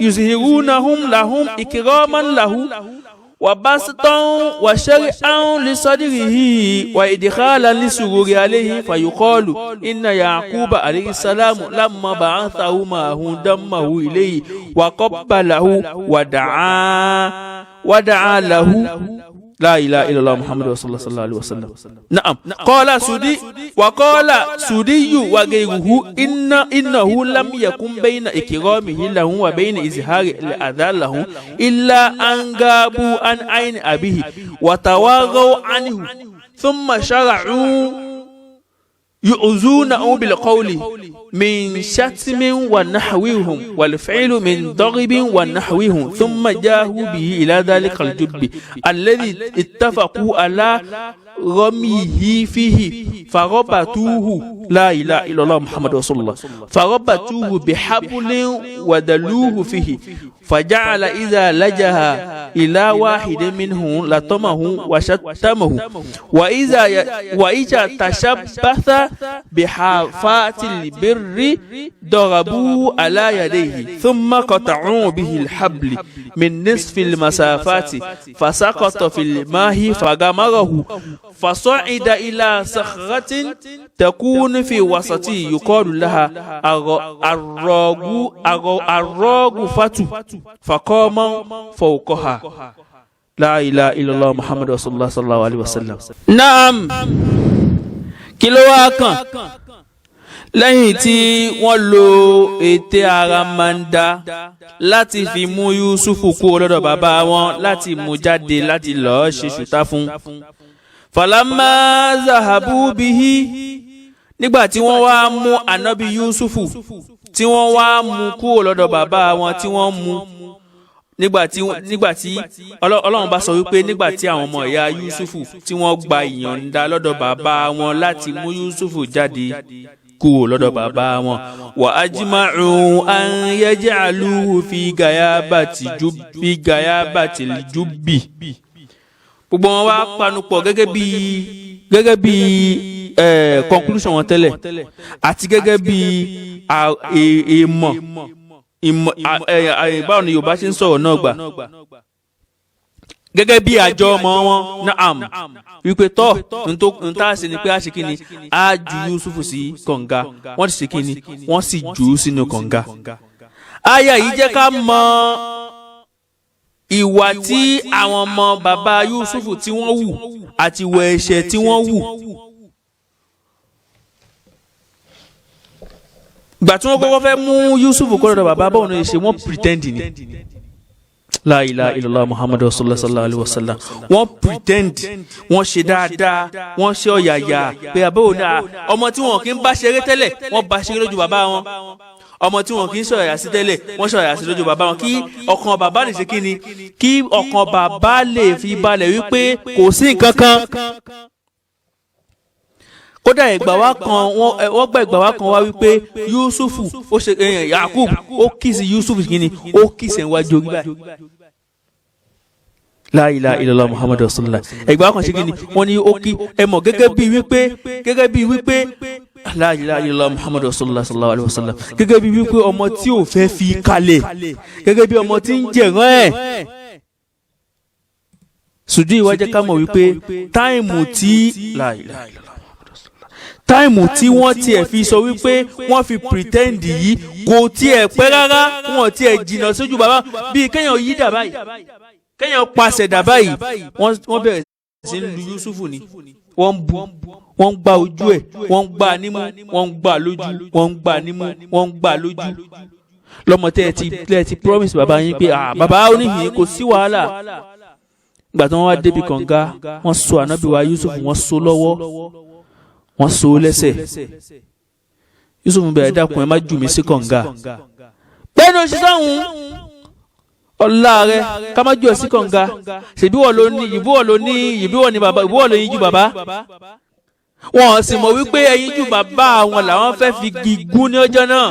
يظهرونهم لهم إكراما له وبسطا وشرعا لصدره وإدخالا لسرور عليه. فيقال إن يعقوب عليه السلام لما بعثه معه دمه إليه وقبله ودعا له لا إله إلا الله محمد رسول الله صلى الله عليه وسلم. نعم. قال سدي وقال سدي وغيره إنه لم يكن بين إكرامه له وبين إظهار الأذى له إلا أن غابوا عن عين أبيه وتواغوا عنه ثم شرعوا يؤذونه بالقول من شتم ونحوهم والفعل من ضرب ونحوهم ثم جاءوا به إلى ذلك الجب الذي اتفقوا على رميه فيه فربطوه لا إله إلا الله محمد رسول الله فربطوه بحبل ودلوه فيه فجعل إذا لجأ إلى واحد منهم لطمه وشتمه وإذا تشبث بحافات البر ضربوه على يديه ثم قطعوا به الحبل من نصف المسافات فسقط في الماء فغمره فصعد إلى صخرة تكون في وسطه يقال لها الراغفة فقام فوقها لا إله إلا الله محمد رسول الله صلى الله عليه وسلم. نعم. كيلو lẹ́yìn tí wọ́n lo ète àràmàǹdà láti fi mú Yusufu kúrò lọ́dọ̀ bàbá wọn láti mú jáde láti lọ́ọ́ ṣe ṣùtá fún. Falamma zahabu bihi nígbà tí wọ́n wá mú ànábì Yusufu tí wọ́n wá mú kúrò lọ́dọ̀ bàbá wọn tí wọ́n mú nígbà tí Ọlọ́run bá sọ wípé nígbà tí àwọn ọmọ ìyá Yusufu tí wọ́n gba ìyọ̀ǹda lọ́dọ̀ bàbá wọn láti mú Yusufu jáde kúrò lọ́dọ̀ bàbá wọn wa ajma'u an yaj'aluhu fi gayabati al-jubbi. Gbogbo wọn wá panupọ̀ gẹ́gẹ́ bí conclusion wọn tẹ́lẹ̀ àti gẹ́gẹ́ bí báwo ni Yorùbá ṣe ń sọ̀rọ̀ náà gbà gẹ́gẹ́ bí àjọ ọmọ wọn naam wípé tọ́ n tá a ṣe ni pé a ṣe kí ni a ju Yusufu sí kànga wọ́n ti ṣe kí ni wọ́n sì jù ú sínú kànga. Àyà yìí jẹ́ ká mọ ìwà tí àwọn ọmọ bàbá Yusufu tí wọ́n wù àti ìwà ẹ̀ṣẹ̀ tí wọ́n wù. Gbà tí wọ́n kọ́kọ́ fẹ́ mú Yusufu kọ́ lọ́dọ̀ bàbá báwọn ní ṣe wọ́n pretend ni. La ilaha illallah Muhammadu Rasulullah sallallahu alaihi wasallam. Wọ́n pretend, wọ́n ṣe dáadáa, wọ́n ṣe ọ̀yàyà pé àbẹ̀wò náà ọmọ tí wọn kì í bá ṣeré tẹ́lẹ̀ wọ́n bá ṣeré lójú bàbá wọn. Ọmọ tí wọn kì í ṣọ̀yà sí tẹ́lẹ̀ wọ́n ṣọ̀yà sí lójú bàbá wọn kí ọkàn bàbá lè ṣe kí ni kí ọkàn bàbá lè fi balẹ̀ wípé kò sí nǹkan kan. Kódà ìgbà wa kan wọ́n gba ìgbà wa kan wá wípé Yusufu ó ṣe Yakub ó kìsì Yusufu kí ni ó kìsì ẹ̀wájú orí báyìí. La ilaha illallah Muhammadu Rasulullah. Ìgbà wa kan ṣe kí ni wọ́n ní ó kí ẹ mọ̀ gẹ́gẹ́ bí wípé La ilaha illallah Muhammadu Rasulullah sallallahu alaihi wasallam. Gẹ́gẹ́ bí wípé ọmọ tí ò fẹ́ fi kalẹ̀ gẹ́gẹ́ bí ọmọ tí ń jẹ̀rán ẹ̀. Sùdí ìwà jẹ́ ká mọ̀ wípé táìmù tí La ilaha illallah táìmù tí wọ́n tiẹ̀ fi sọ wípé wọ́n fi pretend yìí kò tiẹ̀ pẹ́ rárá wọ́n tiẹ̀ jìnnà sójú bàbá bíi kéèyàn yí dà báyìí kéèyàn pàṣẹ dà báyìí wọ́n bẹ̀rẹ̀ sí ń lu Yusufu ni wọ́n bu wọ́n ń gba ojú ẹ̀ wọ́n ń gba nímú wọ́n ń gba lójú wọ́n ń gba nímú wọ́n ń gba lójú lọ́mọ tẹ́ ti promise bàbá yín pé bàbá oníhìn kò sí wàhálà gbà tí wọ́n wá débi kànga wọ́n so ànábì wa Yusufu wọ́n so lọ́wọ́ wọ́n so lẹ́sẹ̀ Yusufu bẹ̀rẹ̀ dákun ẹ má jù mí sí kànga bẹ́ẹ̀ni oṣù sáhùn ọlá rẹ ká má jù ọ sí kànga ṣèbí wọ́n ló ní ìbí wọ́n ní bàbá ìbí wọ́n ló yín ju bàbá wọn sì mọ̀ wípé ẹyin ju bàbá àwọn làwọn fẹ́ fi gígùn ní ọjọ́ náà.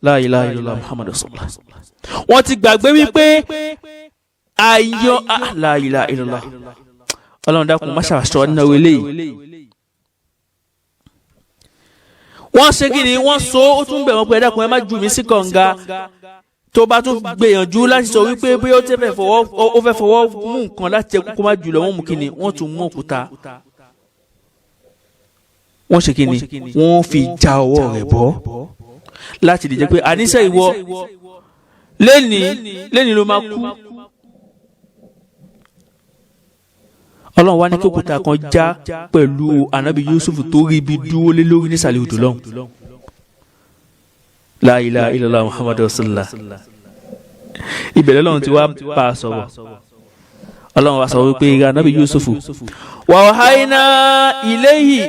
La ilaha illallah Muhammadu rasulullah. Wọ́n ti gbàgbé wípé ayọ̀ la ilaha illallah. Ọlọ́run dákun má ṣàṣọ nínú eléyìí. Wọ́n ṣe kí ni wọ́n so ó tún bẹ̀ wọ́n pé ẹ dákun ẹ má jù mí sí kànga tó bá tún gbìyànjú láti sọ wípé bóyá ó fẹ́ fọwọ́ mú nǹkan láti jẹ́ kó má jù lọ wọ́n mú kí ni wọ́n tún mú òkúta. Wọ́n ṣe kí ni wọ́n fi já ọwọ́ rẹ̀ bọ́ láti lè jẹ́ pé àníṣe ìwọ lẹ́ni ló máa kú. Ọlọ́run wá ní kí òkúta kan já pẹ̀lú Ànábì Yusuf tó rí ibi dúró lé lórí nísàlẹ̀ odò lọ́hùn. La ilaha illallah Muhammadu rasulullah. Ìbẹ̀rẹ̀ Ọlọ́run ti wá bá a sọ̀rọ̀. Ọlọ́run wá sọ wípé Ànábì Yusuf wa wahayna ilayhi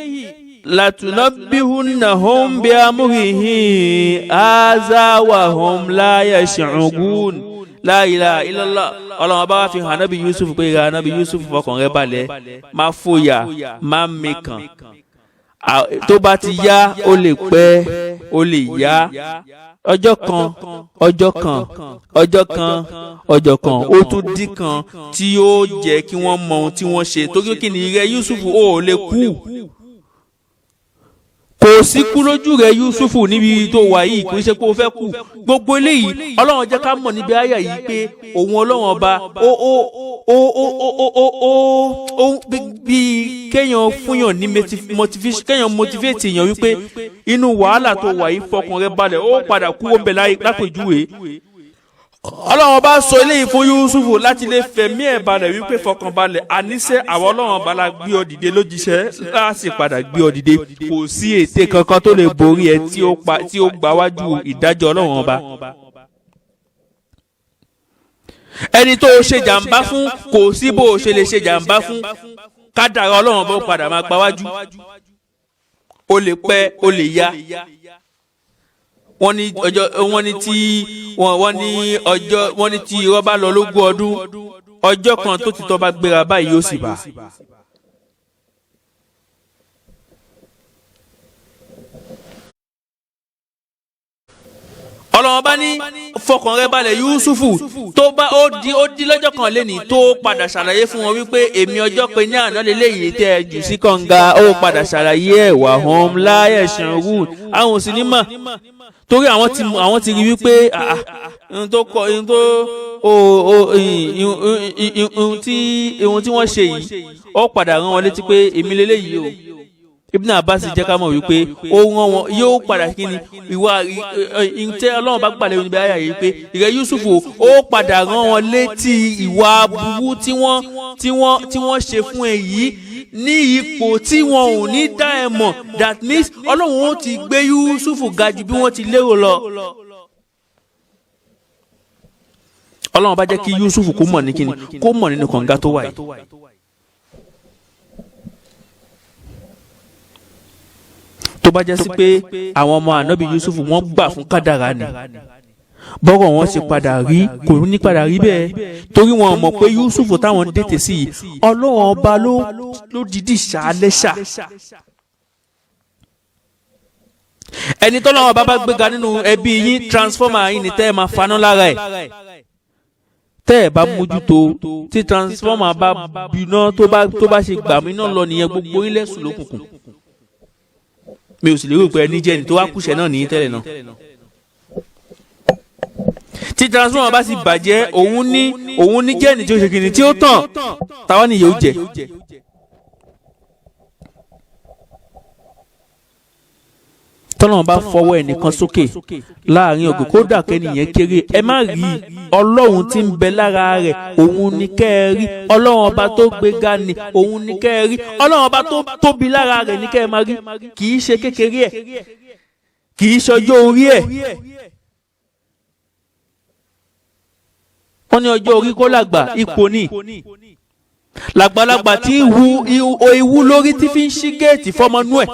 latunabbihunahum bi amrihi hadha wa hum la yash'urun. La ilaha illallah. Ọlọ́run bá wá fi hàn Ànábì Yusuf pé Ànábì Yusuf fọkàn rẹ̀ balẹ̀ má fòyà má mẹ́kàn tó bá ti yá ó lè pẹ́ ó lè yá ọjọ́ kan ó tún dín kan tí yóò jẹ́ kí wọ́n mọ ohun tí wọ́n ṣe torí kí ni rẹ̀ Yusuf ó lè kú kò sí kú lójú rẹ̀ Yusufu níbi tó wà yìí kò ṣe pé ó fẹ́ kú gbogbo eléyìí Ọlọ́run jẹ́ ká mọ̀ níbi àyà yìí pé òun Ọlọ́run ọba ó bí kéèyàn fúnyàn ní motivation kéèyàn motivate èèyàn wípé inú wàhálà tó wà yìí fọkàn rẹ̀ balẹ̀ ó padà kú ó bẹ̀ lápèjúwe Ọlọ́run bá sọ eléyìí fún Yusufu láti lè fẹ̀mí ẹ̀ balẹ̀ wípé fọkàn balẹ̀ àníṣe àwọn Ọlọ́run bá la gbé ọ dìde lójíṣẹ́ láti padà gbé ọ dìde kò sí ète kankan tó lè borí ẹ tí ó gbà wájú ìdájọ́ Ọlọ́run ọba. Ẹni tó o ṣe jàǹbá fún kò sí bó o ṣe lè ṣe jàǹbá fún kádàrá Ọlọ́run bó padà máa gbà wájú o lè pẹ́ o lè yá. Wọ́n ní tí irọ́ bá lọ lógún ọdún ọjọ́ kan tó ti tọ́ bá gbéra báyìí yóò sì bá. Ọlọ́run bá ní fọkàn rẹ̀ balẹ̀ Yusufu tó bá ó di lọ́jọ́ kan lẹ́ni tó padà ṣàlàyé fún wọn wípé èmi ọjọ́ pé ní àná lélẹ́yìí tẹ́ ẹ jù sí kànga ó padà ṣàlàyé ẹ̀ wà hàn láyé ṣàǹrù àwọn òsì ní mà torí àwọn ti rí wípé ohun tí wọ́n ṣe yìí ó padà rán wọn létí pé èmi lélẹ́yìí o Ibn Abbas jẹ́ ká mọ̀ wípé ó rán wọn yóò padà kí ni ìwà ìtẹ́ Ọlọ́run bá gbàlẹ́ níbi ayé yìí pé ìrẹ́ Yusufu ó padà rán wọn létí ìwà burú tí wọ́n ṣe fún ẹ yìí ní ipò tí wọn ò ní dá ẹ mọ̀ that means Ọlọ́run ó ti gbé Yusufu ga jù bí wọ́n ti lérò lọ. Ọlọ́run bá jẹ́ kí Yusufu kó mọ̀ ní kíni kó mọ̀ nínú kànga tó wà yìí. Tó bá jẹ́ sí pé àwọn ọmọ Ànábì Yusufu wọ́n gbà fún kádàrá ni bọ́rọ̀ wọn ṣe padà rí kò ní padà rí bẹ́ẹ̀ torí wọn mọ̀ pé Yusufu táwọn dètè sí yìí Ọlọ́run ọba ló dìídì ṣàlẹ́ṣà ẹni tọ́lọ́run ọba bá gbéga nínú ẹbí yín transformer yín ni tẹ́ ẹ máa faná lára ẹ̀ tẹ́ ẹ bá mójútó tí transformer bá bínú tó bá ṣe gbàmí náà lọ nìyẹn gbogbo ilẹ̀ sùn lókùnkùn mi ò sì lérò pé ẹni jẹ́ni tó wá kúṣẹ̀ náà nìyí tẹ́lẹ̀ náà. Tí transformer bá sì bàjẹ́ òun ní jẹ́ni tí ó ṣe kìnnì tí ó tàn táwa nìyẹn ó jẹ. Tọ́lọ́run bá fọwọ́ ẹnìkan sókè láàrin ògùn kódà kẹ́nìyẹn kéré ẹ má rí Ọlọ́run tí ń bẹ lára rẹ̀ òun ní kẹ́ ẹ rí Ọlọ́run ọba tó gbéga ni òun ní kẹ́ ẹ rí Ọlọ́run ọba tó tóbi lára rẹ̀ ní kẹ́ ẹ má rí kì í ṣe kékeré ẹ̀ kì í ṣọjọ́ orí ẹ̀. Wọ́n ní ọjọ́ orí kó làgbà ipò ní làgbàlagbà tí ewu lórí tí fi ń ṣí géètì fọmọnú ẹ̀.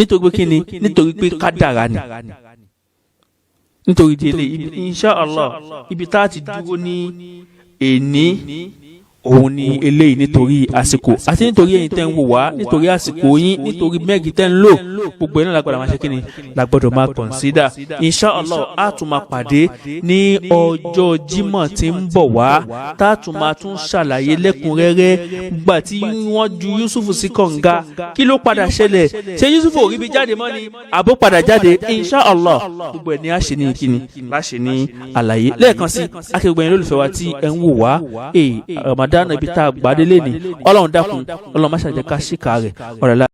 Nítorí pé kíni nítorí pé kádàrá ni nítorí délé insha Allah ibi tá a ti dúró ní èní òun ni eléyìí nítorí àsìkò àti nítorí ẹ̀yin tẹ́ ń wò wá nítorí àsìkò yín nítorí mẹ́gì tẹ́ ń lò gbogbo ẹ̀ náà lágbàdà máa ṣe kí ni lágbàdà máa consider inshallah a tún máa pàdé ní ọjọ́ Jímọ̀ tí ń bọ̀ wá tá a tún máa tún ṣàlàyé lẹ́kùnrẹ́rẹ́ gbà tí wọ́n ju Yusuf sí kànga kí ló padà ṣẹlẹ̀ ṣé Yusuf ò rí bí jáde mọ́ ni àbó padà jáde inshallah gbogbo ẹ̀ ní àṣẹ ní kíni láṣẹ ní àlàyé lẹ́ẹ̀kan sí akẹ́gbẹ́ yẹn lólùfẹ́ wa tí ẹ ń wò wá Ramadan ibi tá a gbàdélé ni Ọlọ́run dákun Ọlọ́run má ṣàjẹ́ ká ṣìkà rẹ̀ ọ̀rẹ́ la.